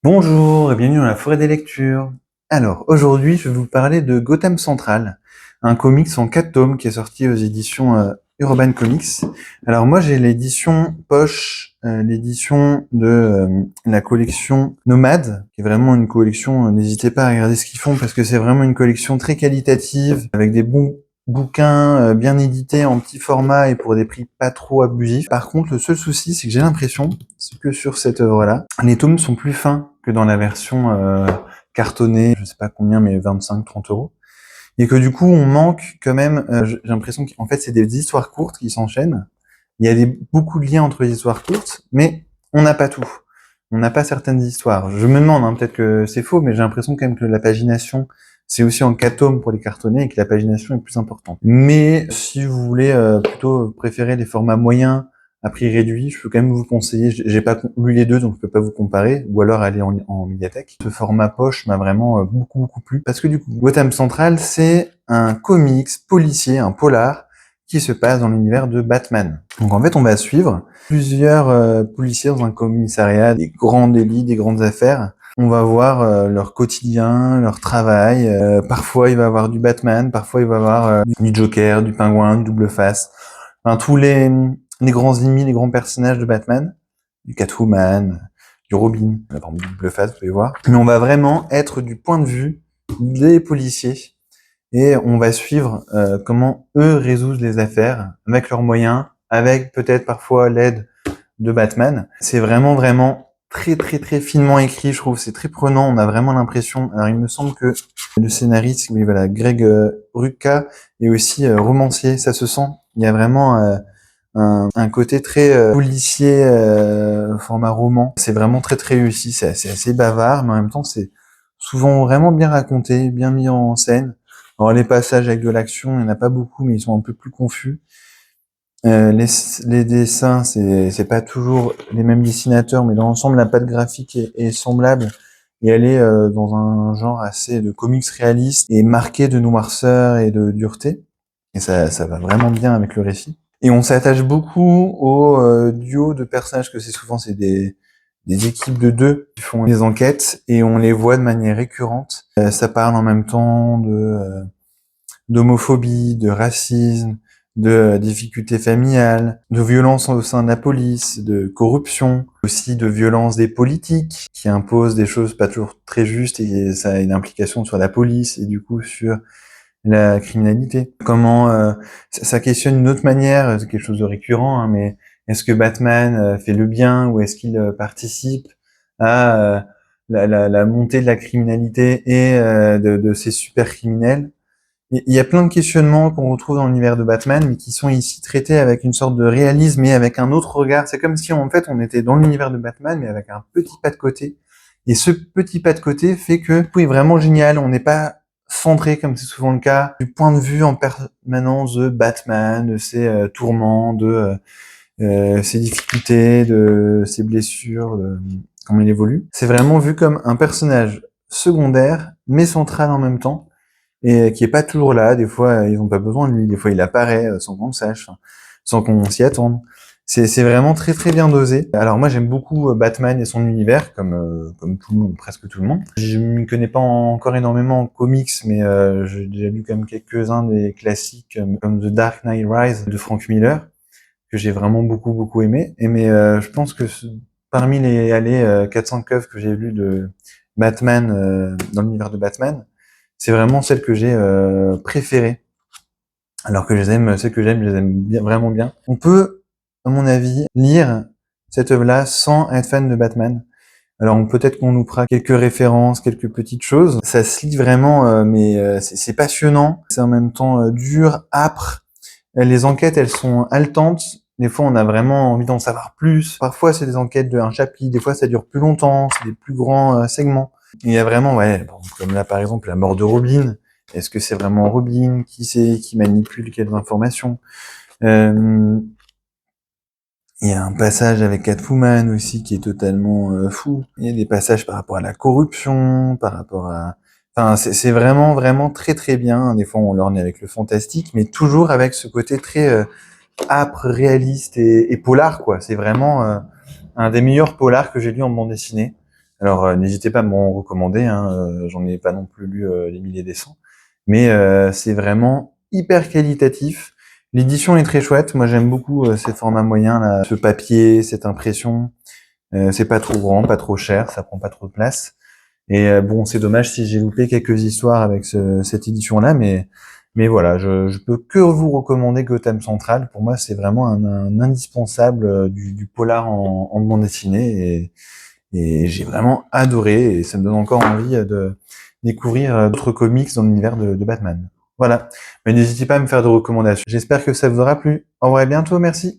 Bonjour et bienvenue dans la forêt des lectures. Alors, aujourd'hui, je vais vous parler de Gotham Central, un comics en 4 tomes qui est sorti aux éditions Urban Comics. Alors moi, j'ai l'édition poche, l'édition de la collection Nomade, qui est vraiment une collection, n'hésitez pas à regarder ce qu'ils font parce que c'est vraiment une collection très qualitative, avec des bons bouquins bien édités en petit format et pour des prix pas trop abusifs. Par contre, le seul souci, c'est que j'ai l'impression que sur cette œuvre-là, les tomes sont plus fins que dans la version cartonnée, je sais pas combien, mais 25-30 euros. Et que du coup, on manque quand même, j'ai l'impression qu'en fait, c'est des histoires courtes qui s'enchaînent. Il y a beaucoup de liens entre les histoires courtes, mais on n'a pas tout. On n'a pas certaines histoires. Je me demande, peut-être que c'est faux, mais j'ai l'impression quand même que la pagination, c'est aussi en 4 tomes pour les cartonnés et que la pagination est plus importante. Mais si vous voulez plutôt préférer les formats moyens à prix réduit, je peux quand même vous conseiller, j'ai pas lu les deux donc je peux pas vous comparer, ou alors aller en médiathèque. Ce format poche m'a vraiment beaucoup plu, parce que du coup, Gotham Central, c'est un comics policier, un polar, qui se passe dans l'univers de Batman. Donc en fait, on va suivre plusieurs policiers dans un commissariat, des grands délits, des grandes affaires. On va voir leur quotidien, leur travail. Parfois, il va y avoir du Batman, parfois, il va y avoir du Joker, du Pingouin, du Double Face. Enfin, tous les grands ennemis, les grands personnages de Batman, du Catwoman, du Robin, par exemple, du Double Face, vous pouvez voir. Mais on va vraiment être du point de vue des policiers et on va suivre comment eux résoudent les affaires avec leurs moyens, avec peut-être parfois l'aide de Batman. C'est vraiment très finement écrit, je trouve. C'est très prenant. On a vraiment l'impression. Alors, il me semble que le scénariste, oui, voilà, Greg Rucka, est aussi romancier. Ça se sent. Il y a vraiment un côté très policier, format roman. C'est vraiment très réussi. C'est assez bavard, mais en même temps, c'est souvent vraiment bien raconté, bien mis en scène. Alors, les passages avec de l'action, il n'y en a pas beaucoup, mais ils sont un peu plus confus. Les dessins, c'est pas toujours les mêmes dessinateurs, mais dans l'ensemble, la patte graphique est semblable et elle est dans un genre assez de comics réaliste et marqué de noirceur et de dureté. Et ça va vraiment bien avec le récit. Et on s'attache beaucoup au duo de personnages que c'est des équipes de deux qui font des enquêtes et on les voit de manière récurrente. Ça parle en même temps de d'homophobie, de racisme, de difficultés familiales, de violence au sein de la police, de corruption, aussi de violence des politiques qui imposent des choses pas toujours très justes et ça a une implication sur la police et du coup sur la criminalité. Comment ça questionne une autre manière, c'est quelque chose de récurrent, mais est-ce que Batman fait le bien ou est-ce qu'il participe à la montée de la criminalité et de ces super criminels? Il y a plein de questionnements qu'on retrouve dans l'univers de Batman, mais qui sont ici traités avec une sorte de réalisme et avec un autre regard. C'est comme si en fait on était dans l'univers de Batman, mais avec un petit pas de côté. Et ce petit pas de côté fait que tout est vraiment génial. On n'est pas centré, comme c'est souvent le cas, du point de vue en permanence de Batman, de ses tourments, de ses difficultés, de ses blessures, de comment il évolue. C'est vraiment vu comme un personnage secondaire, mais central en même temps et qui est pas toujours là. Des fois, ils ont pas besoin de lui. Des fois, il apparaît sans qu'on le sache, sans qu'on s'y attende. C'est vraiment très bien dosé. Alors moi, j'aime beaucoup Batman et son univers, comme tout le monde, presque tout le monde. Je m'y connais pas encore énormément en comics, mais j'ai déjà lu quand même quelques-uns des classiques comme The Dark Knight Rise de Frank Miller, que j'ai vraiment beaucoup aimé. Mais je pense que parmi les 400 covers que j'ai lus de Batman dans l'univers de Batman, c'est vraiment celle que j'ai préférée. Alors que celles que j'aime, je les aime bien, vraiment bien. On peut, à mon avis, lire cette œuvre-là sans être fan de Batman. Alors peut-être qu'on nous fera quelques références, quelques petites choses. Ça se lit vraiment, mais c'est passionnant. C'est en même temps dur, âpre. Les enquêtes, elles sont haletantes. Des fois, on a vraiment envie d'en savoir plus. Parfois, c'est des enquêtes d'un chapitre. Des fois, ça dure plus longtemps. C'est des plus grands segments. Il y a vraiment, ouais, bon, comme là, par exemple, la mort de Robin. Est-ce que c'est vraiment Robin qui manipule quelles informations? Euh, il y a un passage avec Catwoman aussi qui est totalement fou. Il y a des passages par rapport à la corruption, par rapport à... Enfin, c'est vraiment très bien. Des fois, on lorgne avec le fantastique, mais toujours avec ce côté très âpre, réaliste et polar, quoi. C'est vraiment un des meilleurs polars que j'ai lu en bande dessinée. Alors, n'hésitez pas à m'en recommander, hein, j'en ai pas non plus lu des milliers des cents, mais c'est vraiment hyper qualitatif. L'édition est très chouette, moi j'aime beaucoup ces formats moyens, là, ce papier, cette impression. C'est pas trop grand, pas trop cher, ça prend pas trop de place. Et bon, c'est dommage si j'ai loupé quelques histoires avec cette édition-là, mais voilà, je peux que vous recommander Gotham Central. Pour moi, c'est vraiment un indispensable du polar en bande dessinée, et j'ai vraiment adoré, et ça me donne encore envie de découvrir d'autres comics dans l'univers de Batman. Voilà, mais n'hésitez pas à me faire de recommandations. J'espère que ça vous aura plu. Au revoir et à bientôt, merci.